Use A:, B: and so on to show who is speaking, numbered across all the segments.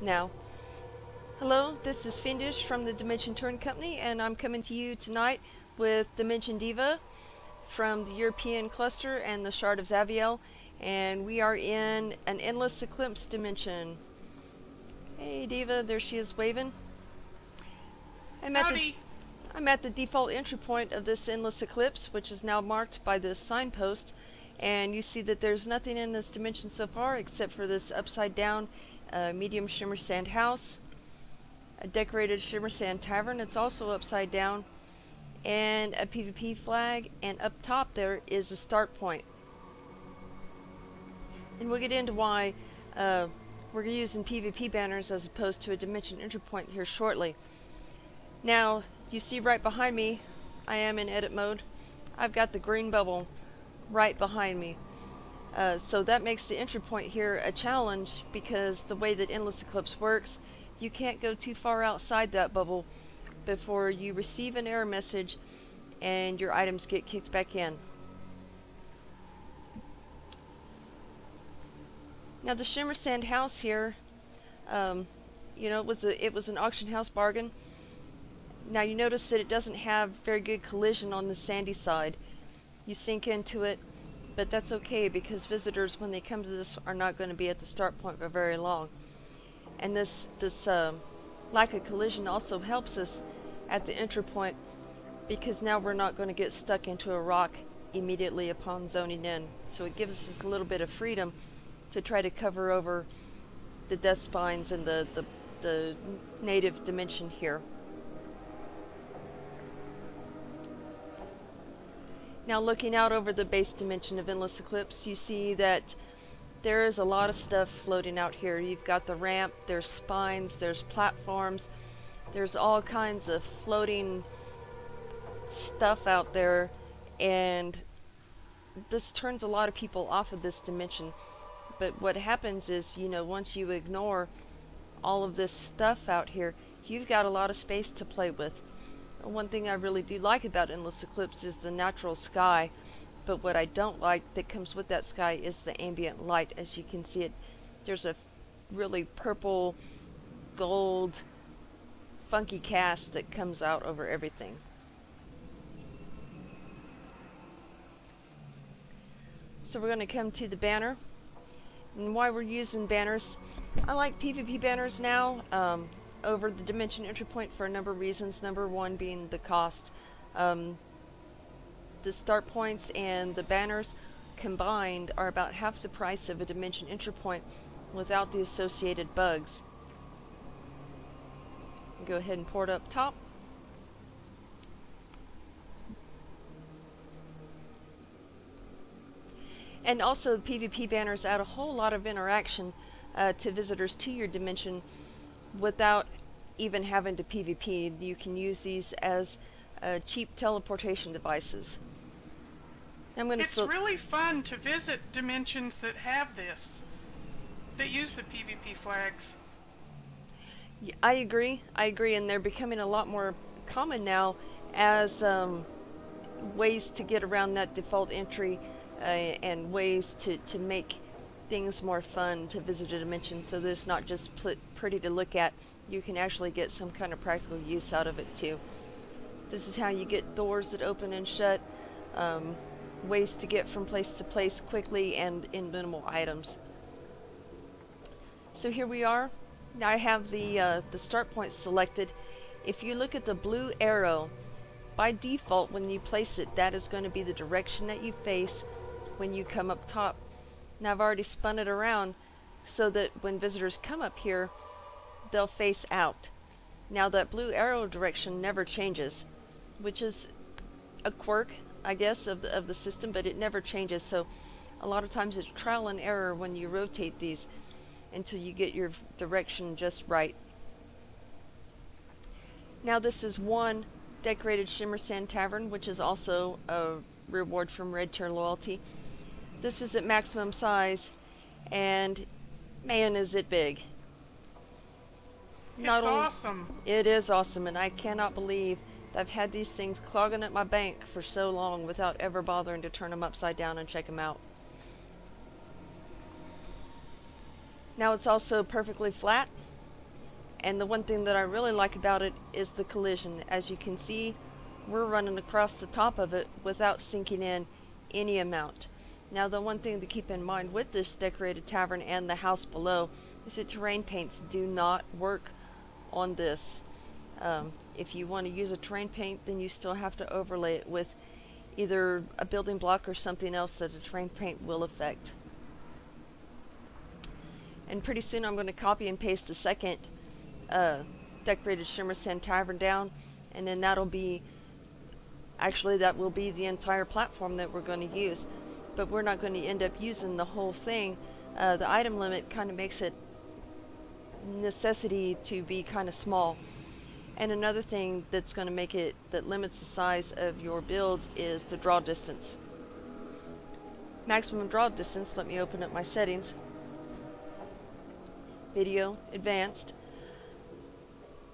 A: Now, hello, this is Fiendish from the Dimension Touring Company, and I'm coming to you tonight with Dimension Diva from the European Cluster and the Shard of Zaviel, and we are in an Endless Eclipse dimension. Hey Diva, there she is waving. I'm at the default entry point of this Endless Eclipse, which is now marked by this signpost, and you see that there's nothing in this dimension so far except for this upside down medium shimmer sand house, a decorated shimmer sand tavern. It's also upside down, and a PvP flag, and up top there is a start point. And we'll get into why we're using PvP banners as opposed to a dimension entry point here shortly. Now, you see right behind me, I am in edit mode. I've got the green bubble right behind me. So that makes the entry point here a challenge, because the way that Endless Eclipse works, you can't go too far outside that bubble before you receive an error message and your items get kicked back in. Now the shimmer sand house here, you know, it was an auction house bargain. Now you notice that it doesn't have very good collision on the sandy side. You sink into it, but that's okay, because visitors, when they come to this, are not going to be at the start point for very long. And this lack of collision also helps us at the entry point, because now we're not going to get stuck into a rock immediately upon zoning in. So it gives us a little bit of freedom to try to cover over the death spines and the native dimension here. Now looking out over the base dimension of Endless Eclipse, you see that there is a lot of stuff floating out here. You've got the ramp, there's spines, there's platforms, there's all kinds of floating stuff out there, and this turns a lot of people off of this dimension. But what happens is, you know, once you ignore all of this stuff out here, you've got a lot of space to play with. One thing I really do like about Endless Eclipse is the natural sky, but what I don't like that comes with that sky is the ambient light. As you can see, there's a really purple, gold, funky cast that comes out over everything. So we're going to come to the banner, and why we're using banners. I like PvP banners now over the dimension entry point for a number of reasons. Number one being the cost. The start points and the banners combined are about half the price of a dimension entry point without the associated bugs. Go ahead and port up top. And also the PvP banners add a whole lot of interaction to visitors to your dimension without even having to PvP. You can use these as cheap teleportation devices.
B: It's really fun to visit dimensions that have this, that use the PvP flags.
A: Yeah, I agree, and they're becoming a lot more common now as ways to get around that default entry and ways to make things more fun to visit a dimension, so that it's not just pretty to look at. You can actually get some kind of practical use out of it too. This is how you get doors that open and shut, ways to get from place to place quickly and in minimal items. So here we are. Now I have the start point selected. If you look at the blue arrow, by default when you place it, that is going to be the direction that you face when you come up top. Now I've already spun it around so that when visitors come up here, they'll face out. Now that blue arrow direction never changes, which is a quirk, I guess, of the system, but it never changes. So a lot of times it's trial and error when you rotate these until you get your direction just right. Now this is one decorated shimmer sand tavern, which is also a reward from Red Tier Loyalty. This is at maximum size, and man is it big.
B: It's awesome.
A: It is awesome, and I cannot believe that I've had these things clogging at my bank for so long without ever bothering to turn them upside down and check them out. Now it's also perfectly flat, And the one thing that I really like about it is the collision. As you can see, we're running across the top of it without sinking in any amount. Now the one thing to keep in mind with this decorated tavern and the house below is that terrain paints do not work on this. If you want to use a terrain paint, then you still have to overlay it with either a building block or something else that the terrain paint will affect. And pretty soon I'm going to copy and paste the second decorated shimmer sand tavern down, and then that'll be, actually that will be the entire platform that we're going to use. But we're not going to end up using the whole thing. The item limit kind of makes it necessity to be kind of small. And another thing that's going to make it, that limits the size of your builds, is the draw distance. Maximum draw distance, let me open up my settings. Video, advanced.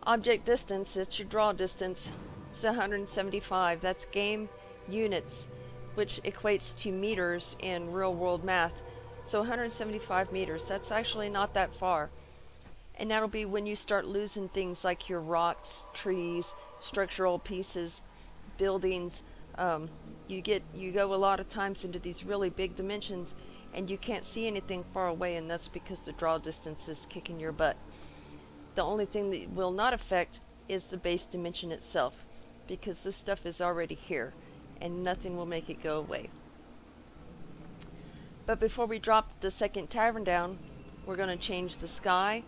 A: Object distance, it's your draw distance. It's 175, that's game units, which equates to meters in real world math. So 175 meters, that's actually not that far. And that'll be when you start losing things like your rocks, trees, structural pieces, buildings. You go a lot of times into these really big dimensions and you can't see anything far away, and that's because the draw distance is kicking your butt. The only thing that will not affect is the base dimension itself, because this stuff is already here and nothing will make it go away. But before we drop the second tavern down, we're going to change the sky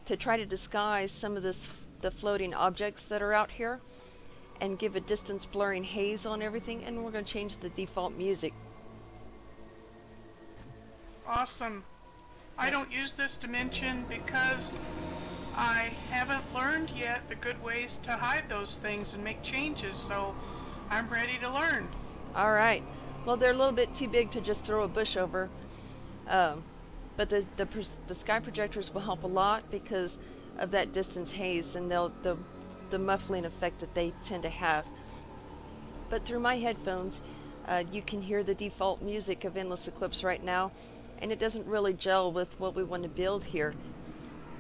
A: to try to disguise some of the floating objects that are out here and give a distance blurring haze on everything, and we're going to change the default music.
B: Awesome. I don't use this dimension because I haven't learned yet the good ways to hide those things and make changes, so I'm ready to learn.
A: Alright. Well, they're a little bit too big to just throw a bush over. But the sky projectors will help a lot because of that distance haze and the muffling effect that they tend to have. But through my headphones, you can hear the default music of Endless Eclipse right now, and it doesn't really gel with what we want to build here.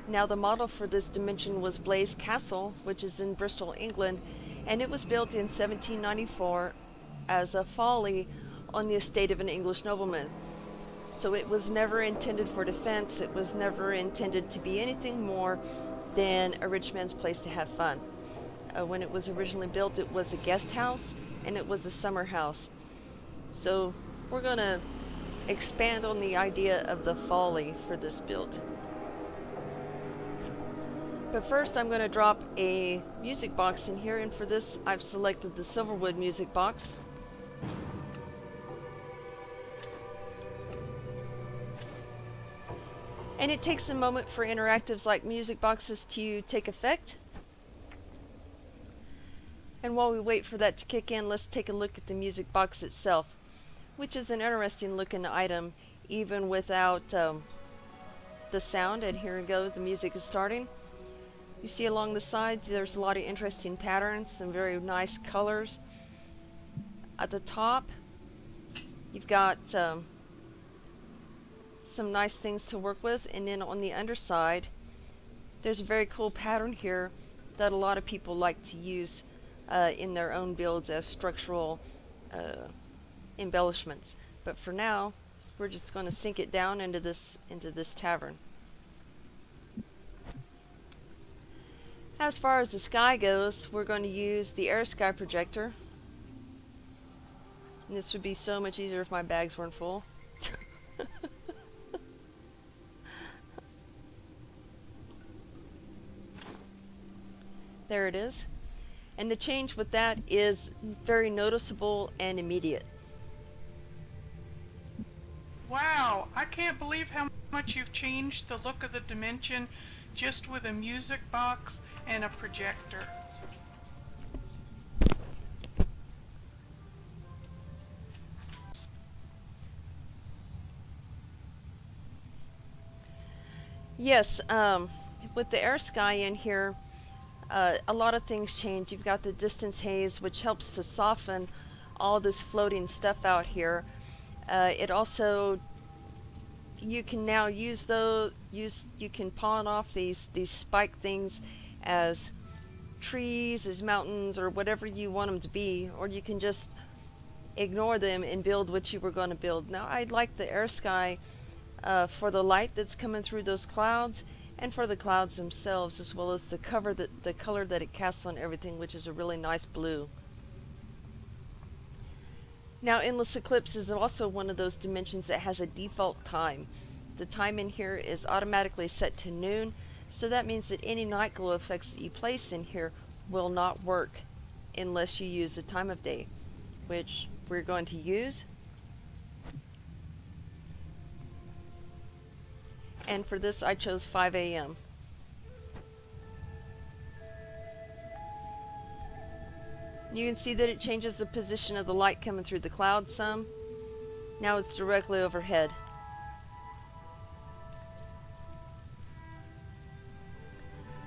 A: Now the model for this dimension was Blaze Castle, which is in Bristol, England, and it was built in 1794 as a folly on the estate of an English nobleman. So it was never intended for defense, it was never intended to be anything more than a rich man's place to have fun. When it was originally built, it was a guest house and it was a summer house. So we're going to expand on the idea of the folly for this build. But first I'm going to drop a music box in here, and for this I've selected the Silverwood music box. And it takes a moment for interactives like music boxes to take effect. And while we wait for that to kick in, let's take a look at the music box itself, which is an interesting looking item even without the sound. And here we go, the music is starting. You see along the sides there's a lot of interesting patterns, some very nice colors. At the top you've got some nice things to work with, and then on the underside there's a very cool pattern here that a lot of people like to use in their own builds as structural embellishments. But for now we're just going to sink it down into this tavern. As far as the sky goes, we're going to use the Air Sky projector, and this would be so much easier if my bags weren't full. There it is. And the change with that is very noticeable and immediate.
B: Wow, I can't believe how much you've changed the look of the dimension just with a music box and a projector.
A: Yes, with the Air Sky in here, a lot of things change. You've got the distance haze, which helps to soften all this floating stuff out here. It also you can now use those, you can pawn off these spike things as trees, as mountains, or whatever you want them to be, or you can just ignore them and build what you were going to build. Now I like the air sky for the light that's coming through those clouds, and for the clouds themselves, as well as the color that it casts on everything, which is a really nice blue. Now Endless Eclipse is also one of those dimensions that has a default time. The time in here is automatically set to noon, so that means that any night glow effects that you place in here will not work unless you use a time of day, which we're going to use. And for this I chose 5 a.m. You can see that it changes the position of the light coming through the clouds some. Now it's directly overhead.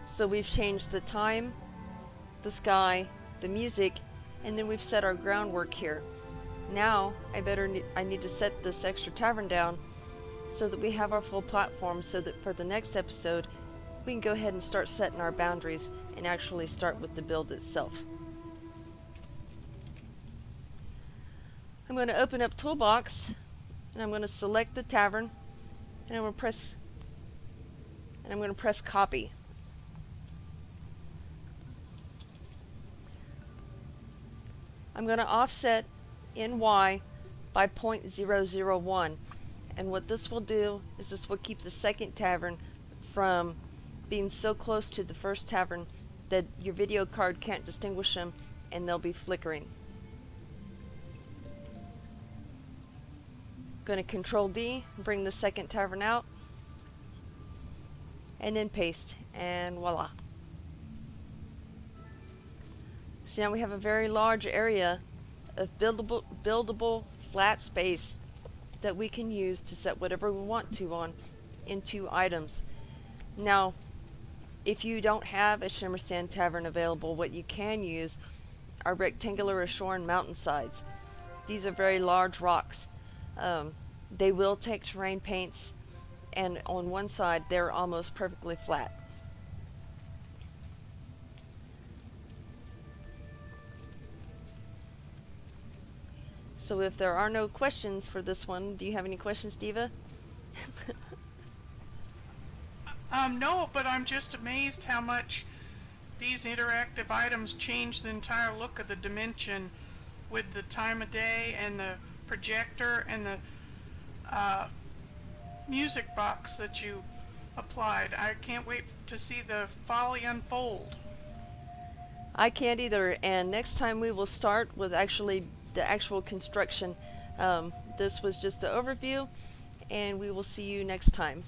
A: So we've changed the time, the sky, the music, and then we've set our groundwork here. Now I need to set this extra tavern down so that we have our full platform, so that for the next episode we can go ahead and start setting our boundaries and actually start with the build itself. I'm going to open up Toolbox, and I'm going to select the tavern, and I'm going to press copy. I'm going to offset in Y by 0.001, and what this will do is this will keep the second tavern from being so close to the first tavern that your video card can't distinguish them and they'll be flickering. Going to Control D, bring the second tavern out, and then paste, and voila. So now we have a very large area of buildable flat space that we can use to set whatever we want to on into items. Now, if you don't have a Shimmer Sand Tavern available, what you can use are rectangular or shorn mountainsides. These are very large rocks. They will take terrain paints, and on one side they're almost perfectly flat. So if there are no questions for this one, do you have any questions, Diva?
B: No, but I'm just amazed how much these interactive items change the entire look of the dimension with the time of day and the projector and the music box that you applied. I can't wait to see the folly unfold.
A: I can't either, and next time we will start with the actual construction. This was just the overview, and we will see you next time.